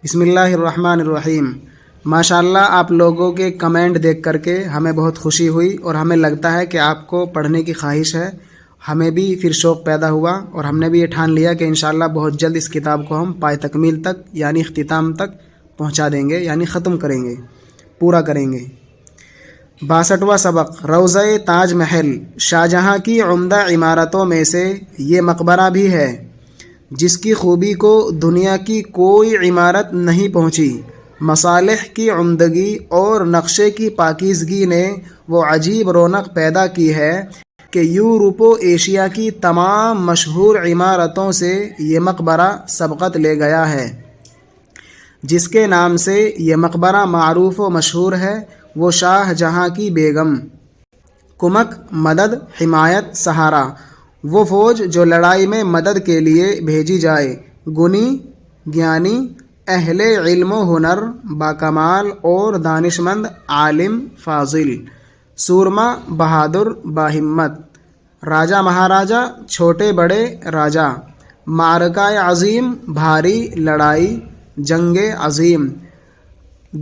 بسم اللہ الرحمن الرحیم۔ ماشاءاللہ آپ لوگوں کے کمنٹ دیکھ کر کے ہمیں بہت خوشی ہوئی اور ہمیں لگتا ہے کہ آپ کو پڑھنے کی خواہش ہے۔ ہمیں بھی پھر شوق پیدا ہوا اور ہم نے بھی یہ ٹھان لیا کہ انشاءاللہ بہت جلد اس کتاب کو ہم پائے تکمیل تک یعنی اختتام تک پہنچا دیں گے، یعنی ختم کریں گے، پورا کریں گے۔ 62واں سبق، روضہ تاج محل شاہجہاں کی عمدہ عمارتوں میں سے یہ مقبرہ بھی ہے جس کی خوبی کو دنیا کی کوئی عمارت نہیں پہنچی۔ مصالح کی عمدگی اور نقشے کی پاکیزگی نے وہ عجیب رونق پیدا کی ہے کہ یورپ و ایشیا کی تمام مشہور عمارتوں سے یہ مقبرہ سبقت لے گیا ہے۔ جس کے نام سے یہ مقبرہ معروف و مشہور ہے وہ شاہ جہاں کی بیگم۔ کمک، مدد، حمایت، سہارا، وہ فوج جو لڑائی میں مدد کے لیے بھیجی جائے۔ گنی، گیانی، اہل علم و ہنر، باکمال اور دانشمند، عالم، فاضل، سورما، بہادر، باہمت، راجہ مہاراجہ، چھوٹے بڑے راجہ، معرکہ عظیم، بھاری لڑائی، جنگ عظیم،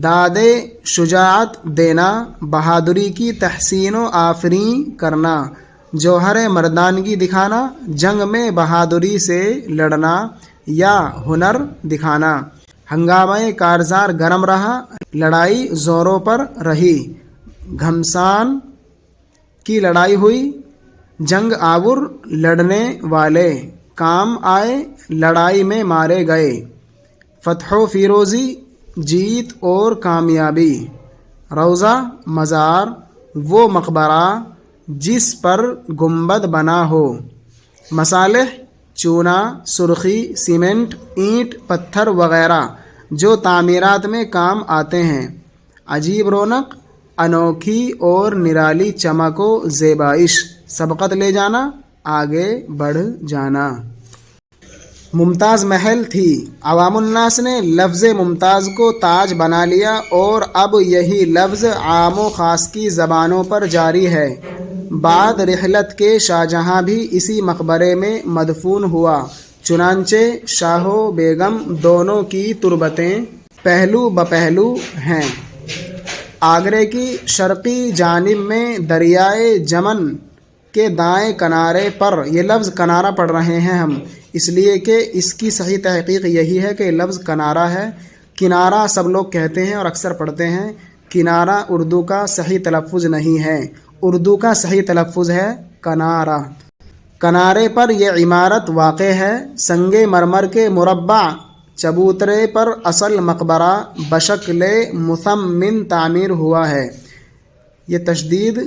داد شجاعت دینا، بہادری کی تحسین و آفرین کرنا، جوہر مردانگی دکھانا، جنگ میں بہادری سے لڑنا یا ہنر دکھانا۔ ہنگامہ کارزار گرم رہا، لڑائی زوروں پر رہی، گھمسان کی لڑائی ہوئی، جنگ آور لڑنے والے کام آئے، لڑائی میں مارے گئے، فتح و فیروزی، جیت اور کامیابی۔ روضہ، مزار، وہ مقبرہ جس پر گنبد بنا ہو۔ مصالح، چونا، سرخی، سیمنٹ، اینٹ، پتھر وغیرہ جو تعمیرات میں کام آتے ہیں۔ عجیب رونق، انوکھی اور نرالی چمک و زیبائش، سبقت لے جانا، آگے بڑھ جانا۔ ممتاز محل تھی۔ عوام الناس نے لفظ ممتاز کو تاج بنا لیا اور اب یہی لفظ عام و خاص کی زبانوں پر جاری ہے۔ بعد رحلت کے شاہجہاں بھی اسی مقبرے میں مدفون ہوا، چنانچہ شاہ و بیگم دونوں کی تربتیں پہلو بپہلو ہیں۔ آگرے کی شرقی جانب میں دریائے جمن کے دائیں کنارے پر، یہ لفظ کنارہ پڑھ رہے ہیں ہم اس لیے کہ اس کی صحیح تحقیق یہی ہے کہ لفظ کنارہ ہے۔ کنارہ سب لوگ کہتے ہیں اور اکثر پڑھتے ہیں، کنارہ اردو کا صحیح تلفظ نہیں ہے، اردو کا صحیح تلفظ ہے کنارہ۔ کنارے پر یہ عمارت واقع ہے۔ سنگ مرمر کے مربع چبوترے پر اصل مقبرہ بشکل مثمن تعمیر ہوا ہے۔ یہ تشدید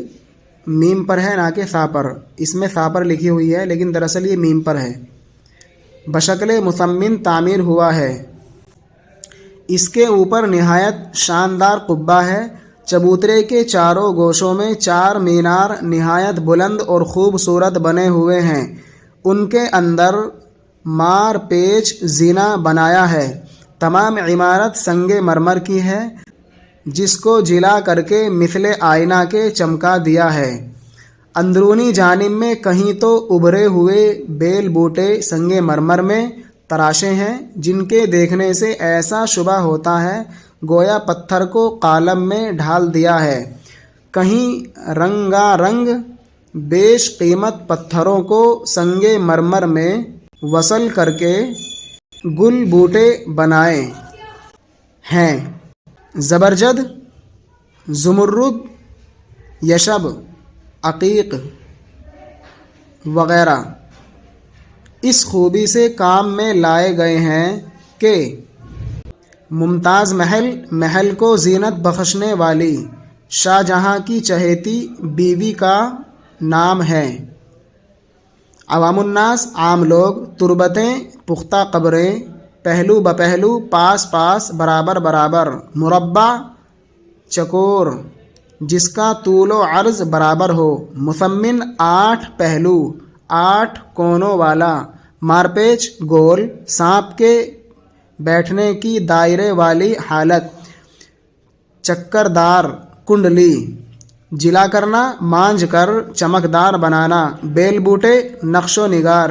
میم پر ہے نہ کہ ثا پر، اس میں ثا پر لکھی ہوئی ہے لیکن دراصل یہ میم پر ہے۔ بشکل مثمن تعمیر ہوا ہے۔ اس کے اوپر نہایت شاندار قبہ ہے۔ چبوترے کے چاروں گوشوں میں 4 مینار نہایت بلند اور خوبصورت بنے ہوئے ہیں۔ ان کے اندر مار پیچ زینہ بنایا ہے۔ تمام عمارت سنگ مرمر کی ہے جس کو جلا کر کے مثل آئینہ کے چمکا دیا ہے۔ اندرونی جانب میں کہیں تو ابھرے ہوئے بیل بوٹے سنگ مرمر میں تراشے ہیں جن کے دیکھنے سے ایسا شبہ ہوتا ہے گویا پتھر کو قالب میں ڈھال دیا ہے۔ کہیں رنگا رنگ بیش قیمت پتھروں کو سنگ مرمر میں وصل کر کے گل بوٹے بنائے ہیں۔ زبرجد، زمرد، یشب، عقیق وغیرہ اس خوبی سے کام میں لائے گئے ہیں کہ ممتاز محل، محل کو زینت بخشنے والی شاہ جہاں کی چہیتی بیوی کا نام ہے۔ عوام الناس، عام لوگ، تربتیں، پختہ قبریں، پہلو بپہلو، پاس پاس، برابر برابر، مربع، چکور جس کا طول و عرض برابر ہو، مثمن 8 پہلو، 8 کونوں والا، مارپیچ گول، سانپ کے بیٹھنے کی دائرے والی حالت، چکردار کنڈلی، جلا کرنا، مانجھ کر چمکدار بنانا، بیل بوٹے، نقش و نگار،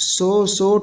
100